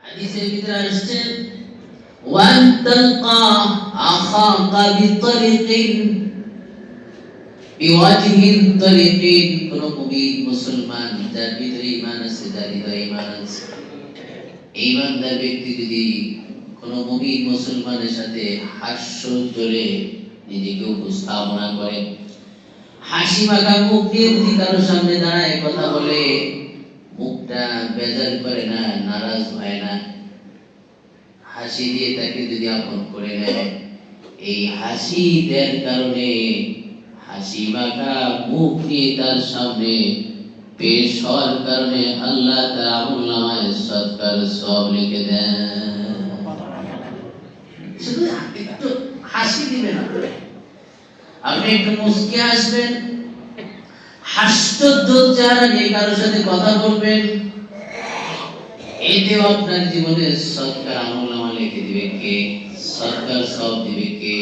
হাদিসের ভিতরে আসছে ওয়ান তালকা আখাকা বিতরিকিন বিওয়াজহিন তরিকিন, কোন মুমিন মুসলমান যার ভিতরে ঈমান আছে, যার হৃদয়ে ঈমান আছে, ঈমানদার ব্যক্তি যদি কোন মুমিন মুসলমানের সাথে হাস্য জোরে নিজেকে উপস্থাপনা করে, হাসি মাখা মুখ দিয়ে যদি কারোর সামনে দাঁড়ায় কথা বলে, মুখটা বেজার করে না, নারাজ হয় না, হাসি দিয়ে তাকে যদি আপন করে নেয়, এই হাসি দেওয়ার কারণে, হাসি মাখা মুখ নিয়ে তার সামনে পেশ হওয়ার কারণে আল্লাহ তার আমলনামায় সদকার সওয়াব লিখে দেন। শুধু একটু হাসি দিবেন, আপনি একটু মুস্কি হাসবেন, হাস্যোজ্জ্বল চেহারা নিয়ে কারোর সাথে কথা বলবেন, এতেও আপনার জীবনে সদকার আমলনামা লিখে দিবে কে? সদকার সওয়াব দিবে কে?